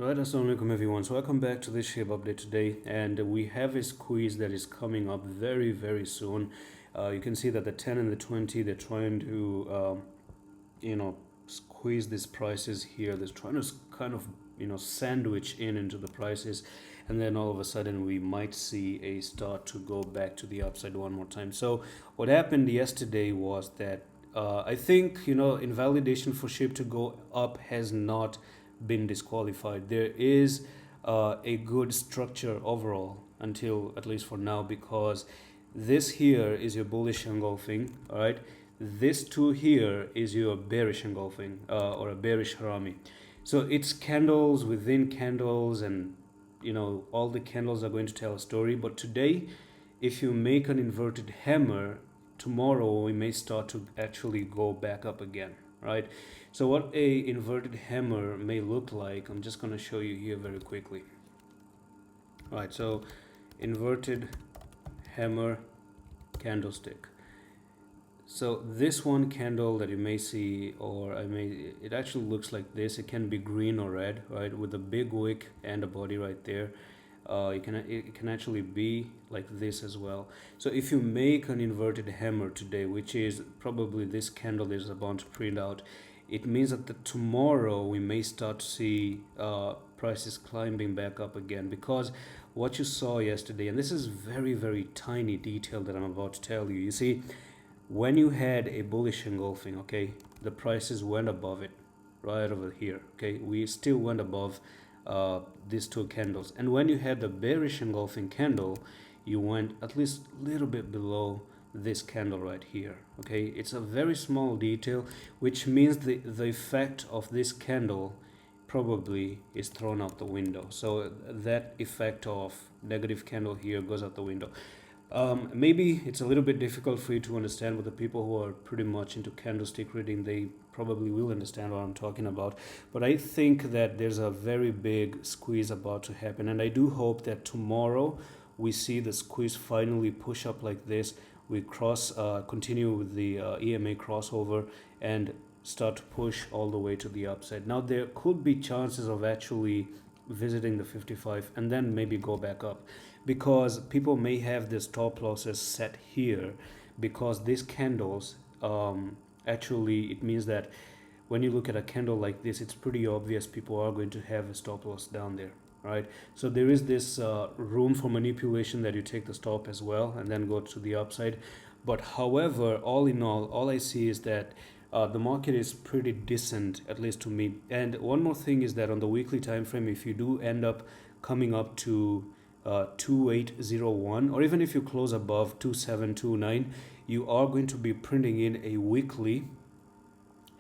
Right, assalamu alaikum everyone. So welcome back to this SHIB update today, and we have a squeeze that is coming up very soon. You can see that the 10 and the 20, they're trying to squeeze these prices here. They're trying to kind of sandwich into the prices, and then all of a sudden we might see a start to go back to the upside one more time. So what happened yesterday was that I think invalidation for SHIB to go up has not been disqualified. There is a good structure overall until at least for now, because this here is your bullish engulfing, all right. This two here is your bearish engulfing or a bearish harami. So it's candles within candles, and all the candles are going to tell a story. But today, if you make an inverted hammer, tomorrow we may start to actually go back up again, right? So what a inverted hammer may look like, I'm just going to show you here very quickly. All right, so inverted hammer candlestick. So this one candle that you may see, or it actually looks like this. It can be green or red, right, with a big wick and a body right there. It can actually be like this as well. So if you make an inverted hammer today, which is probably this candle is about to print out, it means that tomorrow we may start to see prices climbing back up again, because what you saw yesterday, and this is very tiny detail that I'm about to tell you. You see, when you had a bullish engulfing, okay, the prices went above it right over here, okay. We still went above these two candles, and when you had the bearish engulfing candle, you went at least a little bit below this candle right here, okay. It's a very small detail, which means the effect of this candle probably is thrown out the window. So that effect of negative candle here goes out the window. Maybe it's a little bit difficult for you to understand, but the people who are pretty much into candlestick reading, they probably will understand what I'm talking about. But I think that there's a very big squeeze about to happen, and I do hope that tomorrow we see the squeeze finally push up like this. We continue with the EMA crossover and start to push all the way to the upside. Now there could be chances of actually visiting the 55 and then maybe go back up, because people may have their stop losses set here, because these candles actually, it means that when you look at a candle like this, it's pretty obvious people are going to have a stop loss down there, right? So there is this room for manipulation that you take the stop as well and then go to the upside. But however, all in all I see is that the market is pretty decent, at least to me. And one more thing is that on the weekly time frame, if you do end up coming up to 2801, or even if you close above 2729, you are going to be printing in a weekly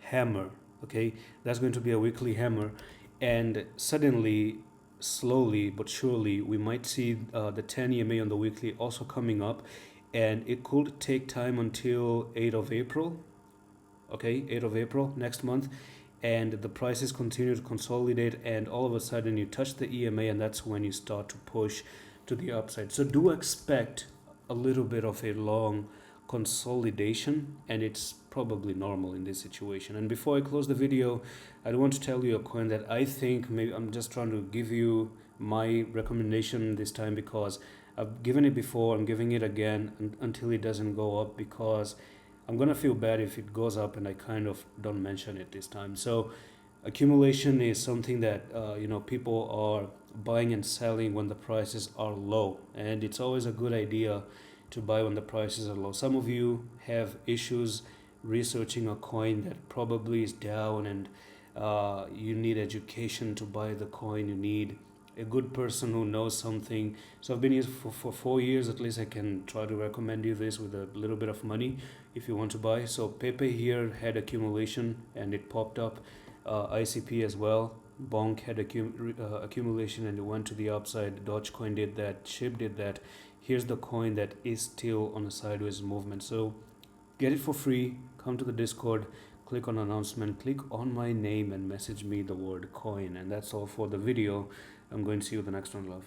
hammer, okay. That's going to be a weekly hammer, and suddenly, slowly but surely, we might see the 10 EMA on the weekly also coming up, and it could take time until 8th of April, okay, 8th of April next month, and the prices continue to consolidate, and all of a sudden you touch the EMA, and that's when you start to push to the upside. So do expect a little bit of a long consolidation, and it's probably normal in this situation. And before I close the video, I want to tell you a coin that I think, maybe I'm just trying to give you my recommendation this time, because I've given it before, I'm giving it again until it doesn't go up, because I'm gonna feel bad if it goes up and I kind of don't mention it this time. So accumulation is something that people are buying and selling when the prices are low, and it's always a good idea to buy when the prices are low. Some of you have issues researching a coin that probably is down, and you need education to buy the coin. You need a good person who knows something. So I've been here for 4 years at least. I can try to recommend you this with a little bit of money if you want to buy. So Pepe here had accumulation and it popped up. ICP as well. Bonk had accumulation and it went to the upside. Dogecoin did that. SHIB did that. Here's the coin that is still on a sideways movement. So get it for free. Come to the Discord. Click on announcement. Click on my name and message me the word coin. And that's all for the video. I'm going to see you in the next one. Love.